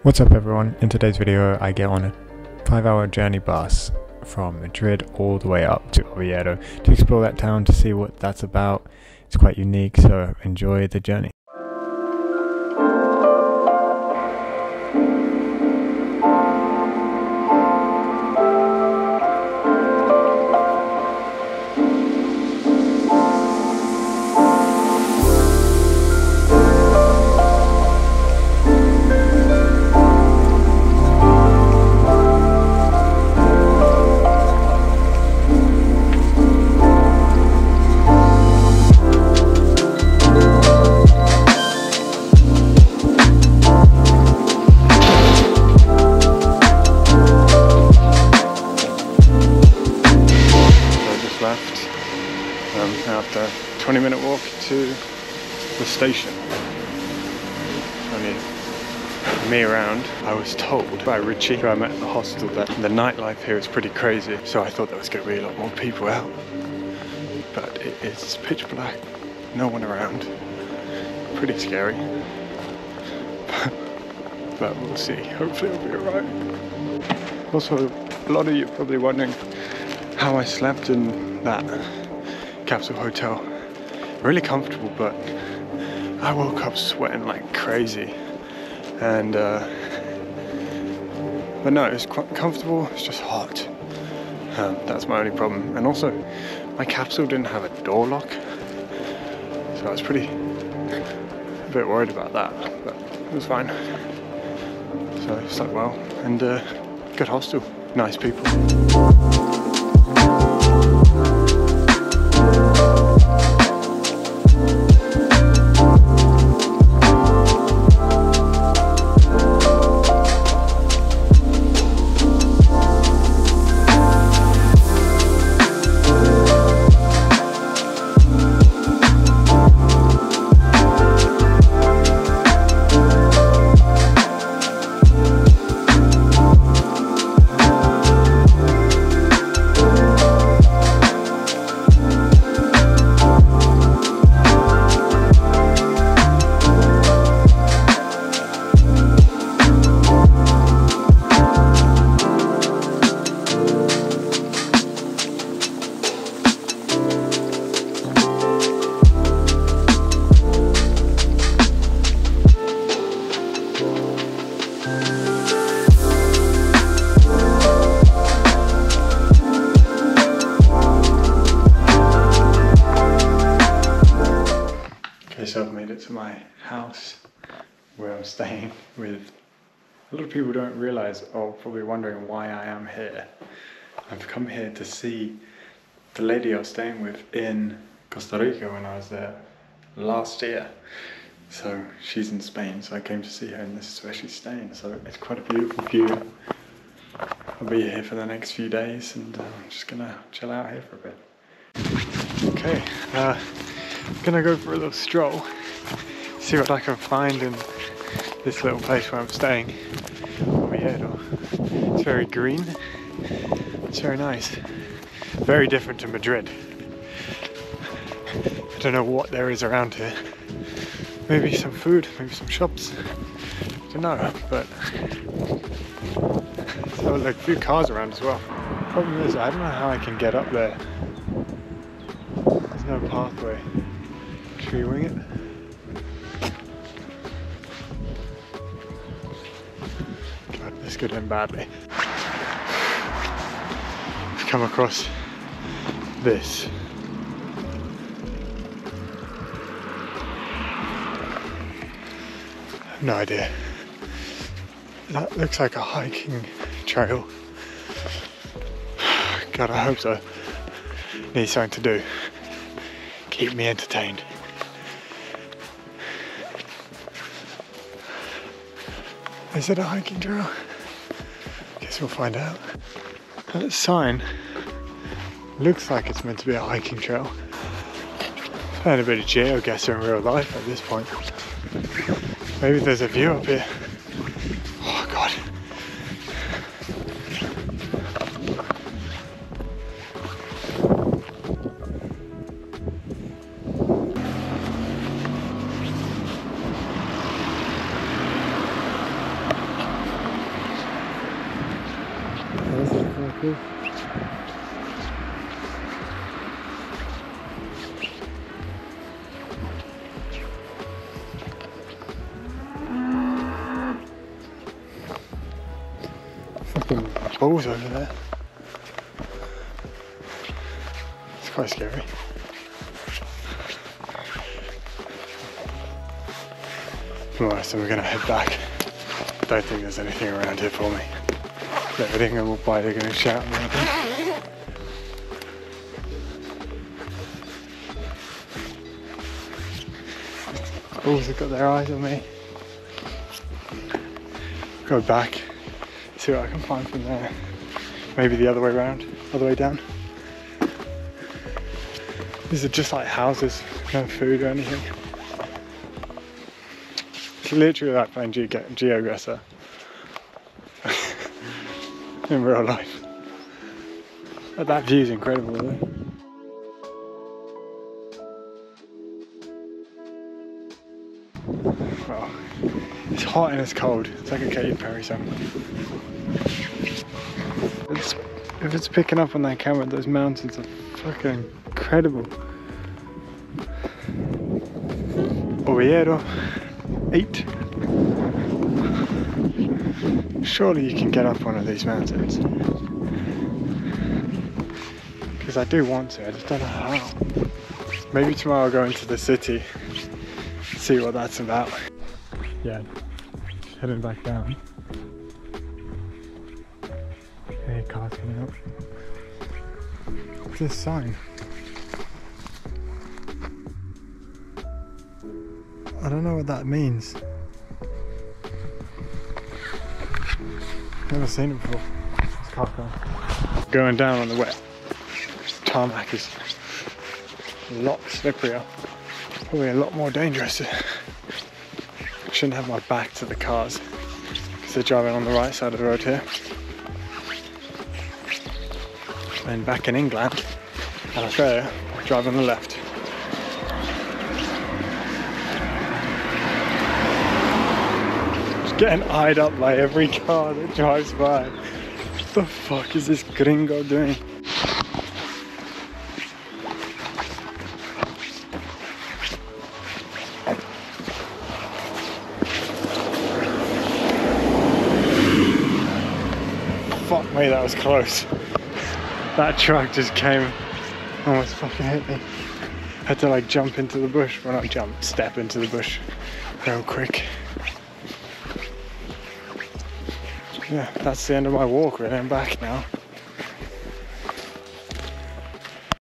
What's up everyone, in today's video I get on a 5-hour journey bus from Madrid all the way up to Oviedo to explore that town, to see what that's about. It's quite unique, so enjoy the journey. After a 20-minute walk to the station. Only me around. I was told by Richie, who I met at the hostel, that the nightlife here is pretty crazy, so I thought there was going to be a lot more people out. But it's pitch black, no one around. Pretty scary. But we'll see. Hopefully it'll be alright. Also, a lot of you are probably wondering how I slept in that capsule hotel. Really comfortable, but I woke up sweating like crazy, and but no, it's quite comfortable. It's just hot. That's my only problem. And also, my capsule didn't have a door lock, so I was a bit worried about that, but it was fine. So I slept well, and good hostel, nice people. So I've made it to my house where I'm staying with. A lot of people don't realize, or probably wondering why I am here. I've come here to see the lady I was staying with in Costa Rica when I was there last year. So she's in Spain, so I came to see her, and this is where she's staying. So it's quite a beautiful view. I'll be here for the next few days, and I'm just gonna chill out here for a bit. Okay, I'm gonna go for a little stroll, see what I can find in this little place where I'm staying, Oviedo. It's very green, it's very nice, very different to Madrid. I don't know what there is around here. Maybe some food, maybe some shops, I don't know, but so like a few cars around as well. Problem is, I don't know how I can get up there. There's no pathway. Should we wing it? God, this could end badly. I've come across this. I have no idea. That looks like a hiking trail. God, I hope so. Need something to do. Keep me entertained. Is it a hiking trail? Guess we'll find out. That sign looks like it's meant to be a hiking trail. Playing a bit of geoguessr in real life at this point. Maybe there's a view up here. Oh God. cool. Fucking balls over there. It's quite scary. Alright, so we're gonna head back. Don't think there's anything around here for me. If anything I walk by, they're gonna shout at me, I think. Bulls have got their eyes on me. Go back, see what I can find from there. Maybe the other way around, other way down. These are just like houses, no food or anything. It's literally like playing GeoGuessr in real life. But that view is incredible though. Well, it's hot and it's cold. It's like a Katy Perry song. If it's picking up on that camera, those mountains are fucking incredible. Oviedo 8. Surely you can get up one of these mountains. Because I do want to, I just don't know how. Maybe tomorrow I'll go into the city, see what that's about. Yeah, heading back down. Hey, cars coming up. What's this sign? I don't know what that means. Never seen it before. It's car coming. Going down on the wet tarmac is a lot slipperier. Probably a lot more dangerous. I shouldn't have my back to the cars because they're driving on the right side of the road here. And back in England, and Australia, I drive on the left. Just getting eyed up by every car that drives by. What the fuck is this gringo doing? Fuck me, that was close. That truck just came, almost fucking hit me. Had to like jump into the bush. Well, not jump, step into the bush real quick. Yeah, that's the end of my walk really. I'm back now.